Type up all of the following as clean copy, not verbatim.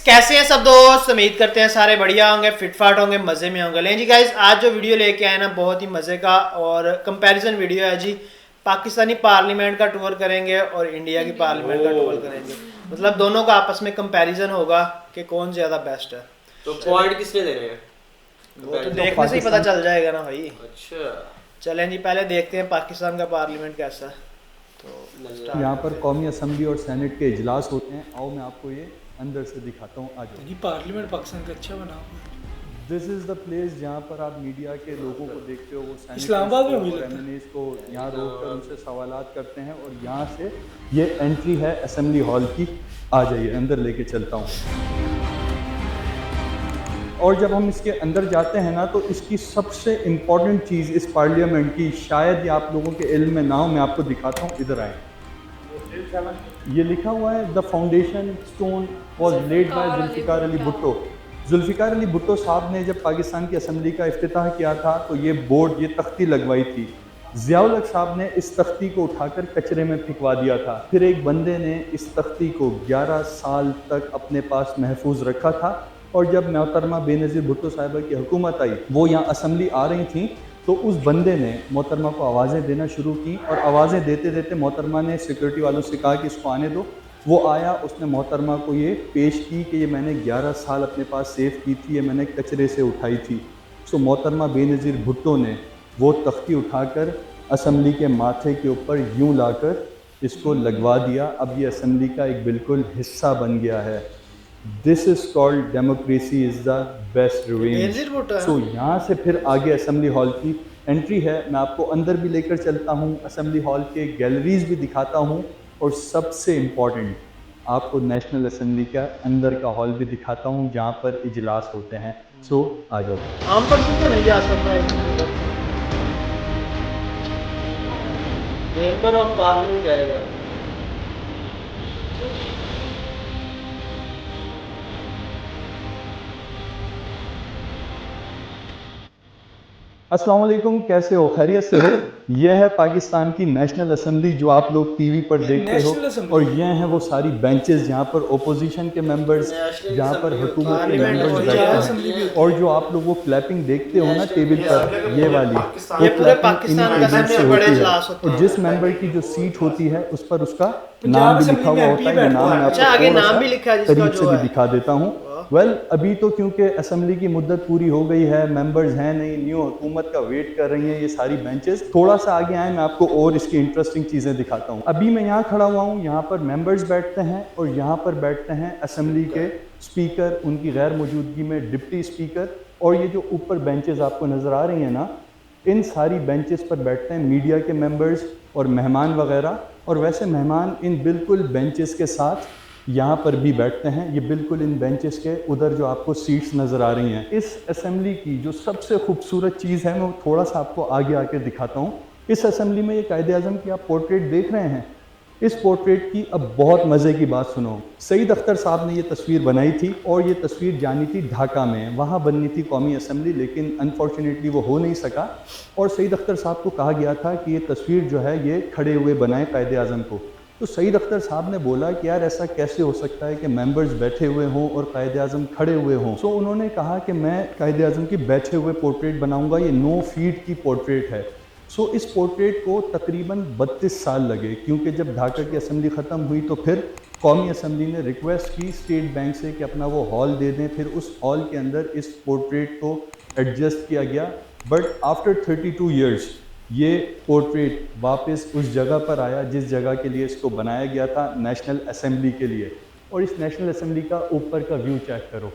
कैसे हैं सब दोस्त। उम्मीद करते हैं सारे बढ़िया होंगे, फिटफाट होंगे, मज़े में होंगे। लेकिन जी गाइस, आज जो वीडियो लेके आए ना बहुत ही मज़े का और कंपैरिजन वीडियो है जी। पाकिस्तानी पार्लियामेंट का टूर करेंगे और इंडिया की पार्लियामेंट का टूर करेंगे। मतलब दोनों का आपस में कंपैरिजन होगा कि कौन ज़्यादा बेस्ट है। तो पॉइंट किसने देने हैं? वो तो देखने से ही पता चल जाएगा ना भाई। अच्छा, चलें जी, पहले देखते हैं पाकिस्तान का पार्लियामेंट कैसा है। तो यहाँ पर कौमी असम्बली और सेनेट के इजलास होते हैं। आओ मैं आपको ये अंदर से दिखाता हूँ। आज जी पार्लियामेंट पाकिस्तान का अच्छा बना हुआ है। दिस इज़ द प्लेस जहाँ पर आप मीडिया के लोगों को देखते हो, वो इस्लामाबाद में हुई और लगता है। MNAs को यहाँ रोक कर उनसे सवालात करते हैं। और यहाँ से ये एंट्री है असेंबली हॉल की। आ जाइए, अंदर लेके चलता हूँ। और जब हम इसके अंदर जाते हैं ना, तो इसकी सबसे इम्पॉर्टेंट चीज़ इस पार्लियामेंट की, शायद ये आप लोगों के इल्म में ना हो, मैं आपको दिखाता हूँ। इधर आए, ये लिखा हुआ है the foundation stone was laid by Zulfikar Ali Bhutto. Zulfikar Ali Bhutto साहब ने जब पाकिस्तान की असम्बली का इफ्तिताह किया था तो ये बोर्ड, ये तख्ती लगवाई थी। ज़ियाउल हक साहब ने इस तख्ती को उठाकर कचरे में फेंकवा दिया था। फिर एक बंदे ने इस तख्ती को 11 साल तक अपने पास महफूज रखा था। और जब मोहतरमा बेनज़ीर भुट्टो साहिबा की हुकूमत आई, वो यहाँ असम्बली आ रही थी, तो उस बंदे ने मोहतरमा को आवाज़ें देना शुरू की। और आवाज़ें देते देते मोहतरमा ने सिक्योरिटी वालों से कहा कि इसको आने दो। वो आया, उसने मोहतरमा को ये पेश की कि ये मैंने 11 साल अपने पास सेव की थी, ये मैंने कचरे से उठाई थी। सो मोहतरमा बेनज़ीर भुट्टो ने वो तख्ती उठाकर असम्बली के माथे के ऊपर यूँ लाकर इसको लगवा दिया। अब ये असम्बली का एक बिल्कुल हिस्सा बन गया है। This is called democracy is the best revenge. So यहाँ से फिर आगे असेंबली हॉल की एंट्री है। मैं आपको अंदर भी लेकर चलता हूँ, असेंबली हॉल के गैलरीज भी दिखाता हूँ, और सबसे इम्पॉर्टेंट आपको नेशनल असेंबली का अंदर का हॉल भी दिखाता हूँ जहाँ पर इजलास होते हैं। सो आ जाओ। आम पर्सन तो नहीं जा सकता, मेंबर ऑफ पार्लियामेंट जाएगा। अस्सलाम वालेकुम, कैसे हो? खैरियत से हो? यह है पाकिस्तान की नेशनल असेंबली जो आप लोग टीवी पर देखते हो। और ये हैं वो सारी बेंचेस जहाँ पर ओपोजिशन के मेंबर्स, जहाँ पर हुकूमत के मेंबर्स बैठते हैं। और जो आप लोग वो क्लैपिंग देखते हो ना टेबल पर, ये वाली, वो क्लैपिंग इन्हीं टेबल से होती है। और जिस मेंबर की जो सीट होती है उस पर उसका नाम भी लिखा हुआ होता है। ये नाम मैं आपको करीब से भी दिखा देता हूँ। अभी तो क्योंकि असम्बली की मुद्दत पूरी हो गई है, मेंबर्स हैं नहीं, न्यू हुकूमत का वेट कर रही हैं ये सारी बेंचेस। थोड़ा सा आगे आए, मैं आपको और इसकी इंटरेस्टिंग चीज़ें दिखाता हूँ। अभी मैं यहाँ खड़ा हुआ हूँ, यहाँ पर मेंबर्स बैठते हैं और यहाँ पर बैठते हैं असम्बली के स्पीकर, उनकी गैर मौजूदगी में डिप्टी स्पीकर। और ये जो ऊपर बेंचेस आपको नज़र आ रही हैं ना, इन सारी बेंचेस पर बैठते हैं मीडिया के मेंबर्स और मेहमान वगैरह। और वैसे मेहमान इन बिल्कुल बेंचेस के साथ यहाँ पर भी बैठते हैं। ये बिल्कुल इन बेंचेस के उधर जो आपको सीट्स नज़र आ रही हैं। इस असेंबली की जो सबसे खूबसूरत चीज़ है, मैं थोड़ा सा आपको आगे आकर दिखाता हूँ। इस असेंबली में ये कायदे आज़म की आप पोर्ट्रेट देख रहे हैं। इस पोर्ट्रेट की अब बहुत मज़े की बात सुनो। सईद अख्तर साहब ने ये तस्वीर बनाई थी और ये तस्वीर जानी थी ढाका में, वहाँ बननी थी कौमी असेंबली, लेकिन अनफॉर्चुनेटली वो हो नहीं सका। और सईद अख्तर साहब को कहा गया था कि ये तस्वीर जो है ये खड़े हुए बनाए कायदे आज़म को। तो सईद अख्तर साहब ने बोला कि यार ऐसा कैसे हो सकता है कि मेंबर्स बैठे हुए हों और कायदे आज़म खड़े हुए हों। सो उन्होंने कहा कि मैं कायदे आज़म की बैठे हुए पोर्ट्रेट बनाऊंगा। ये 9 फीट की पोर्ट्रेट है। सो इस पोर्ट्रेट को तकरीबन 32 साल लगे, क्योंकि जब ढाका की असम्बली ख़त्म हुई तो फिर कौमी असम्बली ने रिक्वेस्ट की स्टेट बैंक से कि अपना वो हॉल दे दें। फिर उस हॉल के अंदर इस पोर्ट्रेट को एडजस्ट किया गया। बट आफ्टर 32 ईयर्स ये पोर्ट्रेट वापस उस जगह पर आया जिस जगह के लिए इसको बनाया गया था, नेशनल असेंबली के लिए। और इस नेशनल असेंबली का ऊपर का व्यू चेक करो,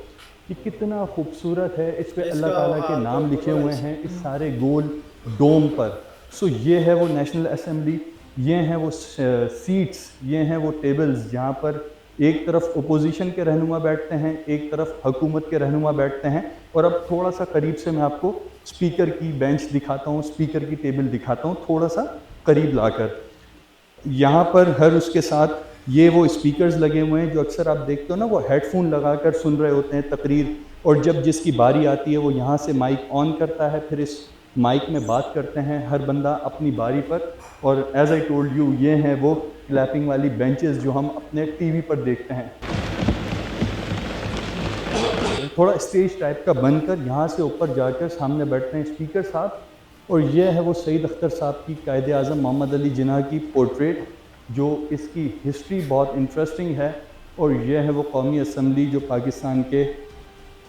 ये कितना खूबसूरत है। इस पे अल्लाह ताला के नाम लिखे हुए हैं इस सारे गोल डोम पर। सो ये है वो नेशनल असेंबली, ये हैं वो सीट्स, ये हैं वो टेबल्स जहाँ पर एक तरफ ओपोजिशन के रहनुमा बैठते हैं, एक तरफ हुकूमत के रहनुमा बैठते हैं। और अब थोड़ा सा करीब से मैं आपको स्पीकर की बेंच दिखाता हूँ, स्पीकर की टेबल दिखाता हूँ, थोड़ा सा करीब लाकर। यहाँ पर हर उसके साथ ये वो स्पीकर्स लगे हुए हैं जो अक्सर आप देखते हो ना, वो हेडफोन लगाकर सुन रहे होते हैं तकरीर। और जब जिसकी बारी आती है वो यहाँ से माइक ऑन करता है, फिर इस माइक में बात करते हैं हर बंदा अपनी बारी पर। और एज आई टोल्ड यू, ये हैं वो क्लैपिंग वाली बेंचेस जो हम अपने टीवी पर देखते हैं। थोड़ा स्टेज टाइप का बनकर यहाँ से ऊपर जाकर सामने बैठते हैं स्पीकर साहब, और यह है वो सईद अख्तर साहब की कायदे आज़म मोहम्मद अली जिन्ना की पोर्ट्रेट, जो इसकी हिस्ट्री बहुत इंटरेस्टिंग है। और यह है वो कौमी असम्बली जो पाकिस्तान के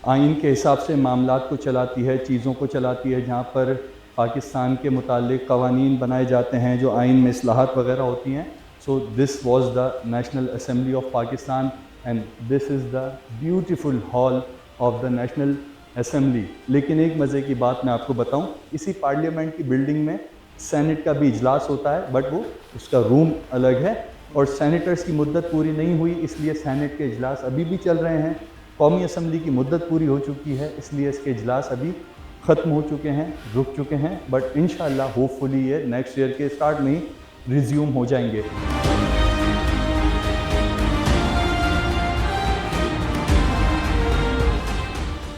आइन के हिसाब से मामलात को चलाती है, चीज़ों को चलाती है, जहाँ पर पाकिस्तान के मुतालिक कवानीन बनाए जाते हैं, जो आइन में इस्लाहात वगैरह होती हैं। So this was the national assembly of Pakistan and this is the beautiful hall of the national assembly. लेकिन एक मज़े की बात मैं आपको बताऊं, इसी पार्लियामेंट की बिल्डिंग में सेनेट का भी इजलास होता है, बट वो उसका रूम अलग है, और सेनेटर्स की मुद्दत पूरी नहीं हुई, इसलिए सेनेट के इजलास अभी भी चल रहे हैं। कौमी असम्बली की मुद्दत पूरी हो चुकी है, इसलिए इसके इजलास अभी ख़त्म हो चुके हैं, रुक चुके हैं, बट इंशाल्लाह होपफुली ये नेक्स्ट ईयर के स्टार्ट में ही रिज्यूम हो जाएंगे।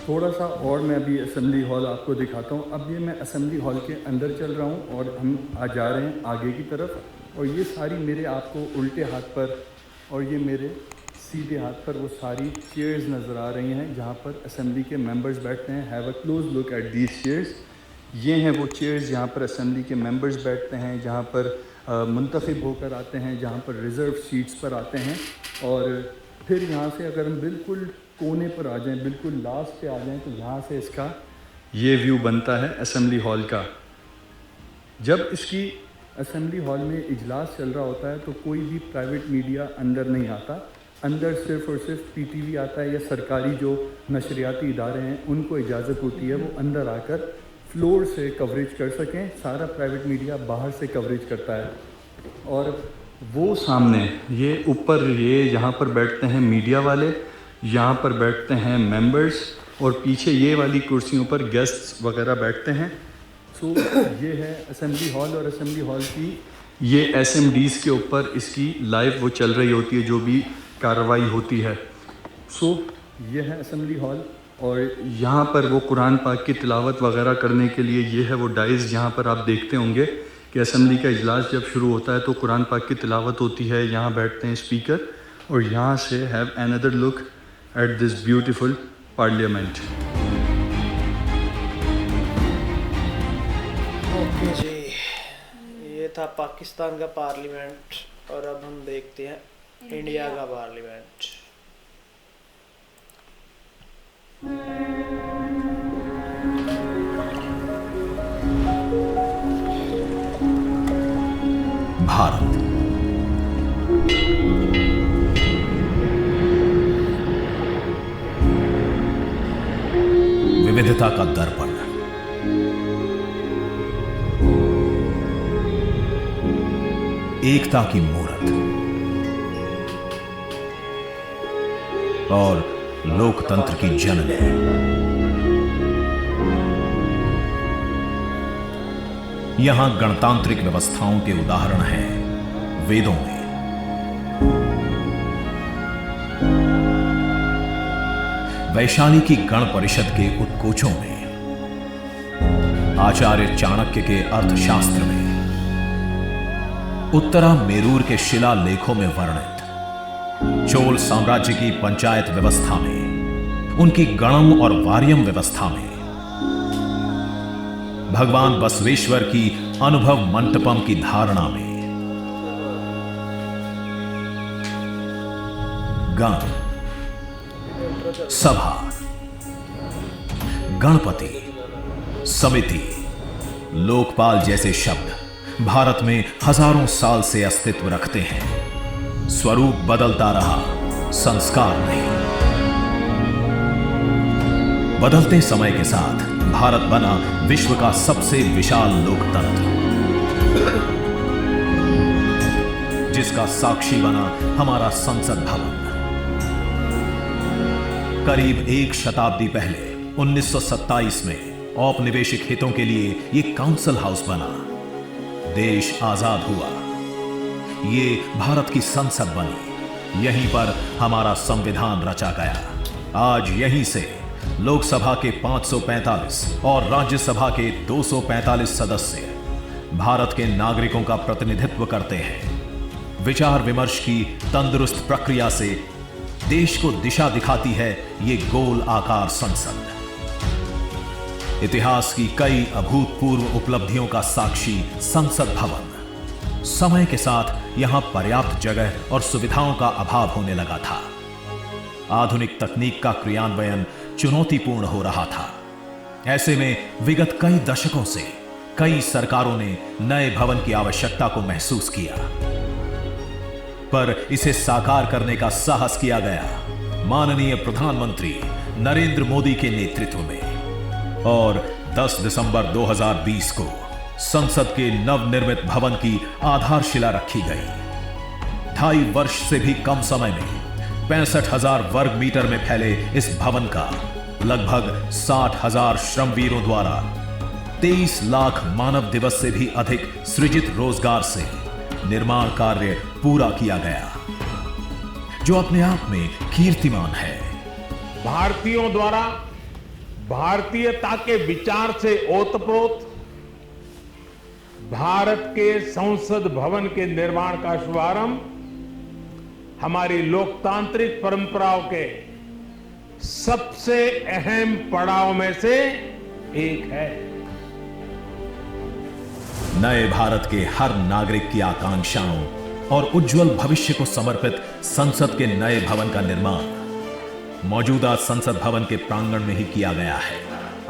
थोड़ा सा और मैं अभी असम्बली हॉल आपको दिखाता हूँ। अब ये मैं असम्बली हॉल के अंदर चल रहा हूँ और हम आज जा रहे हैं आगे की तरफ, और ये सारी मेरे आपको उल्टे हाथ पर और ये मेरे सीधे हाथ पर वो सारी चेयर्स नज़र आ रही हैं जहाँ पर असम्बली के मेंबर्स बैठते हैं। Have a close look at these chairs. ये हैं वो चेयर्स जहाँ पर असम्बली के मेंबर्स बैठते हैं, जहाँ पर मुंतखब होकर आते हैं, जहाँ पर रिज़र्व सीट्स पर आते हैं। और फिर यहाँ से अगर हम बिल्कुल कोने पर आ जाएं, बिल्कुल लास्ट पे आ जाएं, तो यहाँ से इसका ये व्यू बनता है असम्बली हॉल का। जब इसकी असम्बली हॉल में इजलास चल रहा होता है तो कोई भी प्राइवेट मीडिया अंदर नहीं आता, अंदर सिर्फ़ और सिर्फ पीटीवी आता है या सरकारी जो नशरियाती इदारे हैं उनको इजाज़त होती है वो अंदर आकर फ्लोर से कवरेज कर सकें। सारा प्राइवेट मीडिया बाहर से कवरेज करता है। और वो सामने ये ऊपर ये यहाँ पर बैठते हैं मीडिया वाले, यहाँ पर बैठते हैं मेंबर्स, और पीछे ये वाली कुर्सियों पर गेस्ट्स वगैरह बैठते हैं। सो ये है असम्बली हॉल, और असम्बली हॉल की ये एसएमडीज़ के ऊपर इसकी लाइव वो चल रही होती है जो भी कार्रवाई होती है। सो ये है असम्बली हॉल, और यहाँ पर वो कुरान पाक की तिलावत वगैरह करने के लिए ये है वो डाइस, जहाँ पर आप देखते होंगे कि असम्बली का इजलास जब शुरू होता है तो कुरान पाक की तिलावत होती है, यहाँ बैठते हैं स्पीकर। और यहाँ से have another look at this beautiful parliament. Okay जी, ये था पाकिस्तान का पार्लियामेंट, और अब हम देखते हैं इंडिया का पार्लियामेंट। भारत विविधता का दर्पण, एकता की मूरत और लोकतंत्र की जननी। यहां गणतांत्रिक व्यवस्थाओं के उदाहरण हैं वेदों में। वैशाली की गण परिषद के उत्कोचों में, आचार्य चाणक्य के अर्थशास्त्र में, उत्तरा मेरूर के शिलालेखों में वर्णित चोल साम्राज्य की पंचायत व्यवस्था में, उनकी गणम और वार्यम व्यवस्था में, भगवान बसवेश्वर की अनुभव मंटपम की धारणा में, गण, सभा, गणपति, समिति, लोकपाल जैसे शब्द भारत में हजारों साल से अस्तित्व रखते हैं। स्वरूप बदलता रहा, संस्कार नहीं। बदलते समय के साथ भारत बना विश्व का सबसे विशाल लोकतंत्र, जिसका साक्षी बना हमारा संसद भवन। करीब एक शताब्दी पहले 1927 में औपनिवेशिक हितों के लिए यह काउंसिल हाउस बना। देश आजाद हुआ, ये भारत की संसद बनी, यहीं पर हमारा संविधान रचा गया। आज यहीं से लोकसभा के 545 और राज्यसभा के 245 सदस्य भारत के नागरिकों का प्रतिनिधित्व करते हैं। विचार विमर्श की तंदुरुस्त प्रक्रिया से देश को दिशा दिखाती है ये गोल आकार संसद। इतिहास की कई अभूतपूर्व उपलब्धियों का साक्षी संसद भवन। समय के साथ यहां पर्याप्त जगह और सुविधाओं का अभाव होने लगा था। आधुनिक तकनीक का क्रियान्वयन चुनौतीपूर्ण हो रहा था। ऐसे में विगत कई दशकों से कई सरकारों ने नए भवन की आवश्यकता को महसूस किया, पर इसे साकार करने का साहस किया गया माननीय प्रधानमंत्री नरेंद्र मोदी के नेतृत्व में। और 10 दिसंबर 2020 को संसद के नवनिर्मित भवन की आधारशिला रखी गई। 2.5 वर्ष से भी कम समय में 65,000 वर्ग मीटर में फैले इस भवन का लगभग 60,000 श्रमवीरों द्वारा 23 लाख मानव दिवस से भी अधिक सृजित रोजगार से निर्माण कार्य पूरा किया गया, जो अपने आप में कीर्तिमान है। भारतीयों द्वारा भारतीयता के विचार से ओतप्रोत भारत के संसद भवन के निर्माण का शुभारंभ हमारी लोकतांत्रिक परंपराओं के सबसे अहम पड़ाव में से एक है। नए भारत के हर नागरिक की आकांक्षाओं और उज्जवल भविष्य को समर्पित संसद के नए भवन का निर्माण मौजूदा संसद भवन के प्रांगण में ही किया गया है।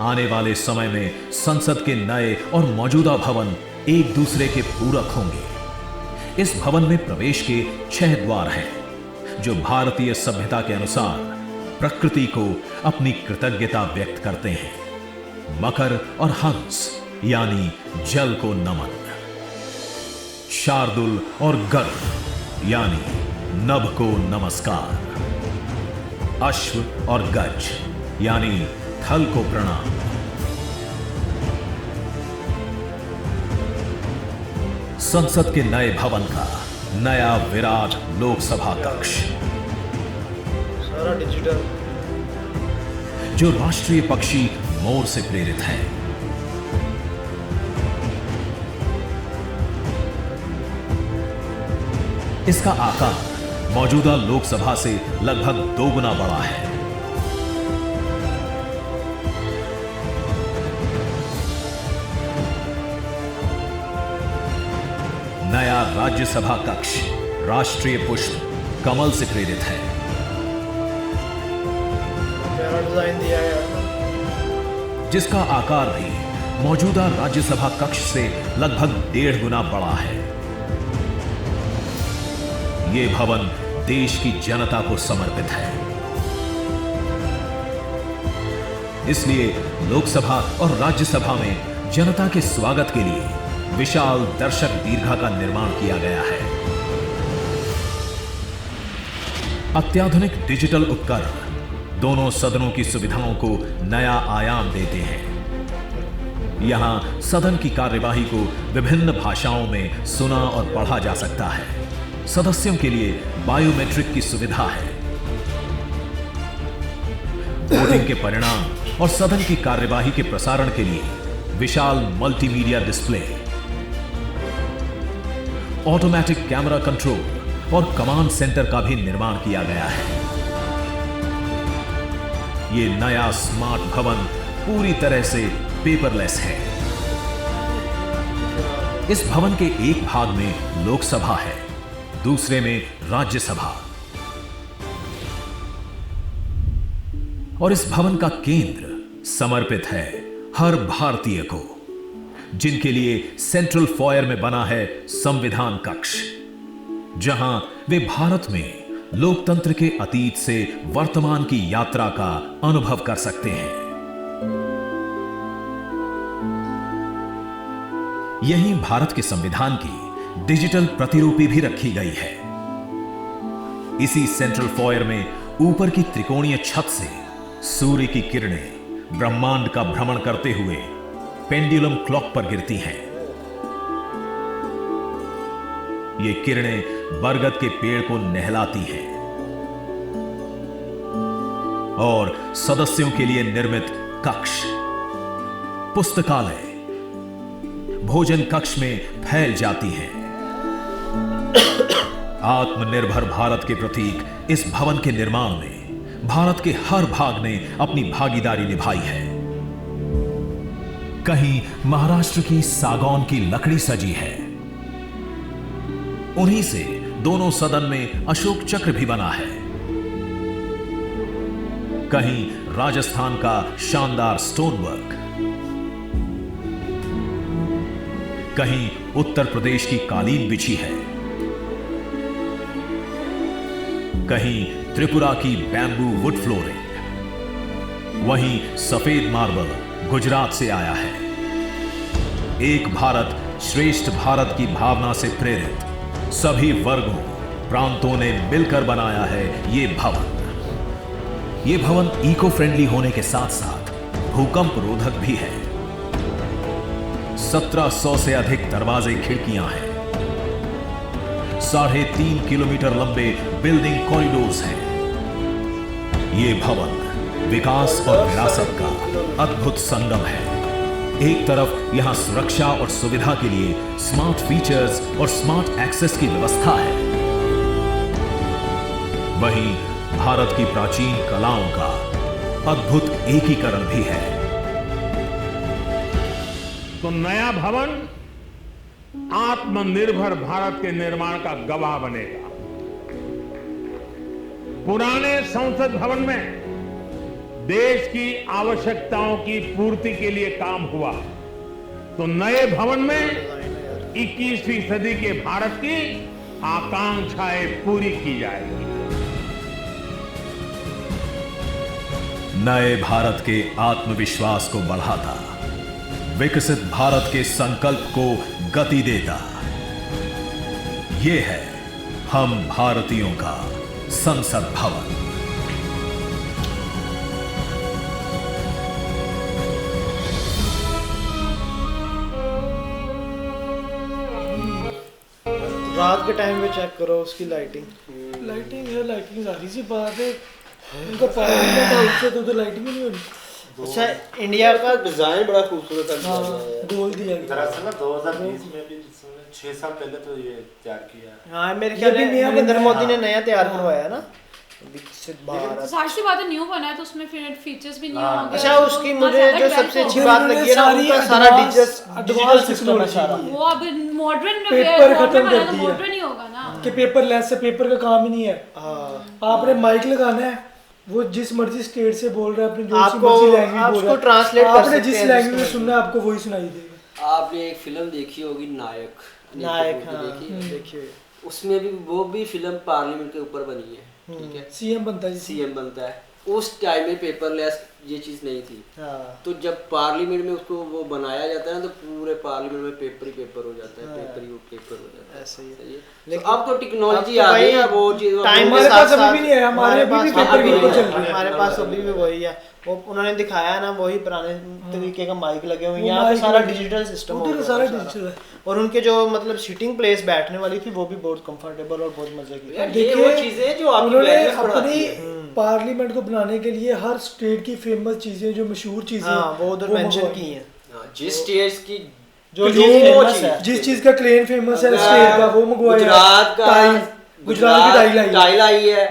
आने वाले समय में संसद के नए और मौजूदा भवन एक दूसरे के पूरक होंगे। इस भवन में प्रवेश के 6 द्वार हैं, जो भारतीय सभ्यता के अनुसार प्रकृति को अपनी कृतज्ञता व्यक्त करते हैं। मकर और हंस यानी जल को नमन, शार्दुल और गर्भ यानी नभ को नमस्कार, अश्व और गज यानी थल को प्रणाम। संसद के नए भवन का नया विराट लोकसभा कक्ष, सारा डिजिटल, जो राष्ट्रीय पक्षी मोर से प्रेरित है। इसका आकार मौजूदा लोकसभा से लगभग 2 गुना बड़ा है। नया राज्यसभा कक्ष राष्ट्रीय पुष्प कमल से प्रेरित है। प्यारा डिजाइन दिया है, जिसका आकार भी मौजूदा राज्यसभा कक्ष से लगभग 1.5 गुना बड़ा है। यह भवन देश की जनता को समर्पित है, इसलिए लोकसभा और राज्यसभा में जनता के स्वागत के लिए विशाल दर्शक दीर्घा का निर्माण किया गया है। अत्याधुनिक डिजिटल उपकरण दोनों सदनों की सुविधाओं को नया आयाम देते हैं। यहां सदन की कार्यवाही को विभिन्न भाषाओं में सुना और पढ़ा जा सकता है। सदस्यों के लिए बायोमेट्रिक की सुविधा है। वोटिंग के परिणाम और सदन की कार्यवाही के प्रसारण के लिए विशाल multimedia display, automatic camera control और कमांड सेंटर का भी निर्माण किया गया है। यह नया स्मार्ट भवन पूरी तरह से पेपरलेस है। इस भवन के एक भाग में लोकसभा है, दूसरे में राज्यसभा, और इस भवन का केंद्र समर्पित है हर भारतीय को, जिनके लिए सेंट्रल फॉयर में बना है संविधान कक्ष, जहां वे भारत में लोकतंत्र के अतीत से वर्तमान की यात्रा का अनुभव कर सकते हैं। यहीं भारत के संविधान की डिजिटल प्रतिरूपी भी रखी गई है। इसी सेंट्रल फॉयर में ऊपर की त्रिकोणीय छत से सूर्य की किरणें ब्रह्मांड का भ्रमण करते हुए पेंडुलम क्लॉक पर गिरती हैं। ये किरणें बरगद के पेड़ को नहलाती हैं और सदस्यों के लिए निर्मित कक्ष, पुस्तकालय, भोजन कक्ष में फैल जाती हैं। आत्मनिर्भर भारत के प्रतीक इस भवन के निर्माण में भारत के हर भाग ने अपनी भागीदारी निभाई है। कहीं महाराष्ट्र की सागौन की लकड़ी सजी है, उन्हीं से दोनों सदन में अशोक चक्र भी बना है। कहीं राजस्थान का शानदार स्टोन वर्क, कहीं उत्तर प्रदेश की कालीन बिछी है, कहीं त्रिपुरा की बैम्बू वुड फ्लोरिंग, वहीं सफेद मार्बल गुजरात से आया है। एक भारत श्रेष्ठ भारत की भावना से प्रेरित सभी वर्गों प्रांतों ने मिलकर बनाया है ये भवन। ये भवन इको फ्रेंडली होने के साथ साथ भूकंप रोधक भी है। 1700 से अधिक दरवाजे खिड़कियां हैं। 3.5 किलोमीटर लंबे बिल्डिंग कॉरिडोर्स हैं। ये भवन विकास और विरासत का अद्भुत संगम है। एक तरफ यहां सुरक्षा और सुविधा के लिए स्मार्ट फीचर्स और स्मार्ट एक्सेस की व्यवस्था है, वहीं भारत की प्राचीन कलाओं का अद्भुत एकीकरण भी है। तो नया भवन आत्मनिर्भर भारत के निर्माण का गवाह बनेगा। पुराने संसद भवन में देश की आवश्यकताओं की पूर्ति के लिए काम हुआ, तो नए भवन में 21वीं सदी के भारत की आकांक्षाएं पूरी की जाएगी। नए भारत के आत्मविश्वास को बढ़ाता, विकसित भारत के संकल्प को गति देता, ये है हम भारतीयों का संसद भवन। रात के टाइम पे चेक करो उसकी लाइटिंग। लाइटिंग सारी सी बात है, उनका पार्लियामेंट हाउस से तो लाइटिंग ही नहीं होनी। अच्छा, इंडिया का डिजाइन बड़ा खूबसूरत है। गोल दिया गया। दरअसल ना 2020 में भी 6 साल पहले तो ये तैयार किया है। हाँ, मेरे ख्याल में नरेंद्र मोदी ने नया तैयार करवाया है ना, विकसित भारत। सारी सी बात है, न्यू बना है तो उसमें फिर फीचर्स भी न्यू होंगे। अच्छा, उसकी मुझे जो सबसे अच्छी बात लगी है ना, उनका सारा डिजिटल सिस्टम है सारा। वो अब मॉडर्न में पेपर खत्म कर दिया, मॉडर्न ही होगा ना कि पेपर लेस से पेपर का काम ही नहीं है। आपने माइक लगाना है, वो जिस मर्जी स्टेट से बोल रहा है, अपनी जो सी मर्जी लैंग्वेज बोल रहा है, ट्रांसलेट कर आपने जिस लैंग्वेज में सुनना है आपको वही सुनाई देगा। आपने एक फिल्म देखी होगी नायक। देखिए, उसमें भी वो भी फिल्म पार्लियामेंट के ऊपर बनी है, ठीक है। सीएम बनता है, सीएम बनता है। उस टाइम में पेपरलेस ये चीज नहीं थी। तो जब पार्लियामेंट में उसको वो बनाया जाता है ना, तो पूरे पार्लियामेंट में पेपर ही पेपर हो जाता है, पेपर ही पेपर हो जाता है। ऐसे ही है। लेकिन अब तो टेक्नोलॉजी आ गई है, वो चीज टाइम हमारे पास अभी भी नहीं है, हमारे पास पेपर भी चल रहा है। हमारे पास अभी भी वही है, वो उन्होंने दिखाया ना, वही पुराने तरीके का माइक लगे हुए हैं। यहाँ पे सारा डिजिटल सिस्टम हो गया, सारा डिजिटल है। और उनके जो मतलब सीटिंग प्लेस बैठने वाली थी वो भी बहुत कंफर्टेबल और बहुत मजे की। ये वो चीजें जो आपकी उन्होंने वैल्यूज बढ़ाती है। अपनी पार्लियामेंट को बनाने के लिए हर स्टेट की फेमस चीजें, जो मशहूर चीजें, वो उधर मेंशन की हैं। जिस स्टेट्स की जो फेमस है, जिस चीज का क्लेम फेमस है स्टेट का, वो मंगवाया। गुजरात का गुजरात की टाइल आई है,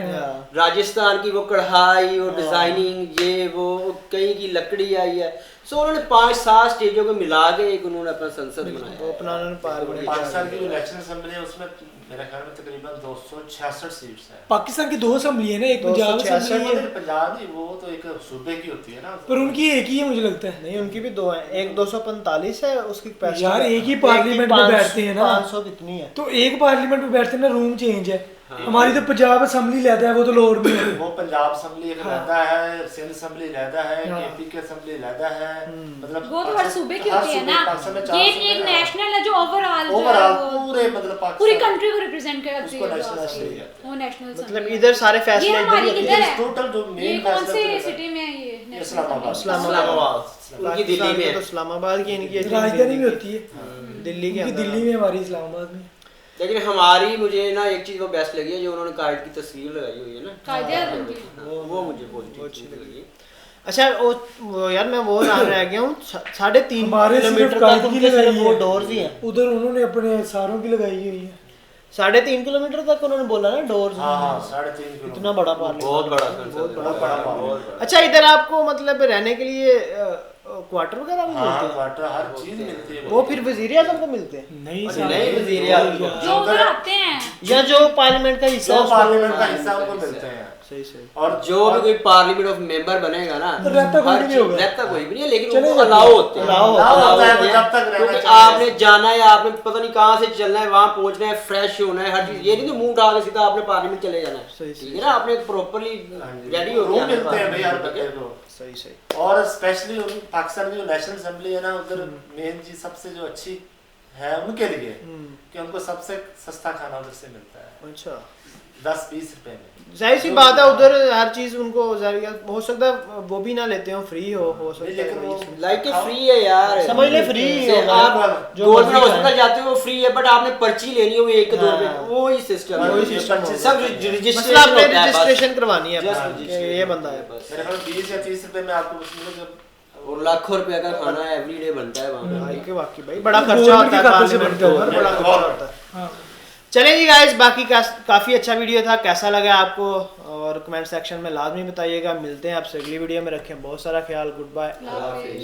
राजस्थान की वो कढ़ाई और डिजाइनिंग, ये वो कहीं की लकड़ी आई है। सो उन्होंने 5-7 स्टेजों को मिला के एक उन्होंने अपना संसद बनाया। वो अपना उन्होंने पाकिस्तान की जो नेशनल असेंबली है उसमें मेरे ख्याल में तकरीबन 266 सीट्स है। पाकिस्तान की 2 असेंबली है ना, एक पंजाब असेंबली है। पंजाब नहीं, वो तो एक सूबे की होती है ना, पर उनकी एक ही है मुझे लगता है। नहीं, उनकी भी 2 है, एक 245 है उसकी कैपेसिटी। यार एक ही पार्लियामेंट में बैठते हैं ना, 500 कितनी है, तो एक पार्लियामेंट में बैठते हैं ना, रूम चेंज है। हमारी तो पंजाब असेंबली लेता है, वो तो लाहौर में है। वो पंजाब असेंबली एक रहता है, सिंध असेंबली रहता है, केपी के असेंबली रहता है, मतलब वो तो हर सूबे की होती है ना। ये एक नेशनल है जो ओवरऑल पूरे मतलब पूरी कंट्री को रिप्रेजेंट करती है। वो नेशनल मतलब इधर सारे फैसले टोटल जो ये कौन से सिटी में है? ये इस्लामाबाद। उनकी दिल्ली में है। इस्लामाबाद की इनकी राजधानी में होती है, दिल्ली की। दिल्ली में, हमारी इस्लामाबाद में। लेकिन हमारी मुझे ना एक चीज वो बेस्ट लगी है, जो उन्होंने काइट की तस्वीर लगाई हुई है ना, वो मुझे बहुत अच्छी लगी। अच्छा, वो यार मैं वो रह गया हूँ, 3.5 किलोमीटर तक उनके सिर्फ वो डोर्स ही हैं। उधर उन्होंने अपने सारों की लगाई हुई है, 3.5 किलोमीटर तक उन्होंने बोला ना डोर। हाँ 3.5 किलोमीटर, इतना बड़ा पार्लियामेंट, बहुत बड़ा बहुत बड़ा। अच्छा इधर आपको मतलब रहने के लिए क्वार्टर वगैरह भी मिलते हैं? क्वार्टर हर चीज मिलती है। वो फिर वजीर आजम को मिलते हैं? नहीं वजीर आजम जो उधर आते हैं या जो पार्लियामेंट का हिस्सा है पार्लियामेंट का हिस्सा उनको मिलते हैं। सही सही। और जो भी कोई पार्लियामेंट ऑफ मेंबर बनेगा ना, तो रहता कोई भी नहीं होगा, रहता कोई भी नहीं है, लेकिन उनको अलाउ होते हैं, जब तक क्योंकि आपने जाना है, आपने पता नहीं कहाँ से चलना है, वहाँ पहुँचना है, फ्रेश होना है, हर चीज। ये नहीं तो मुंह उठा के सीधा आपने पार्लियामेंट चले जाना है, ठीक है ना? आपने प्रॉपर्ली रेडी हो रूम मिलते हैं भाई हर बंदे को। सही सही। और स्पेशली पाकिस्तान की जो नेशनल असेंबली है ना, उधर मेन चीज सबसे जो अच्छी है उनके लिए कि उनको सबसे सस्ता खाना उधर से मिलता है। अच्छा 10-20 रुपए में। जाहिर सी बात है उधर हर चीज उनको हो सकता है वो भी ना लेते हो, फ्री हो सकता है, लेकिन वो लाइक फ्री है यार, समझ ले फ्री आप गवर्नमेंट हॉस्पिटल जाते हो फ्री है, बट आपने पर्ची लेनी है वो 1-2 रुपए, वो ही सिस्टम है, सब रजिस्ट्रेशन आपने रजिस्ट्रेशन करवानी है ये बंदा है। मेरे ख्याल 20 या 30 रुपए में आपको उसमें जब और लाखों रुपए का खाना एवरीडे बनता है वहाँ पे। वाकई भाई बड़ा खर्चा होता है, बड़ा खर्चा होता है। चलें जी गाइस, बाकी काफ़ी अच्छा वीडियो था, कैसा लगा आपको और कमेंट सेक्शन में लाजमी बताइएगा। मिलते हैं आपसे अगली वीडियो में, रखें बहुत सारा ख्याल, गुड बाय।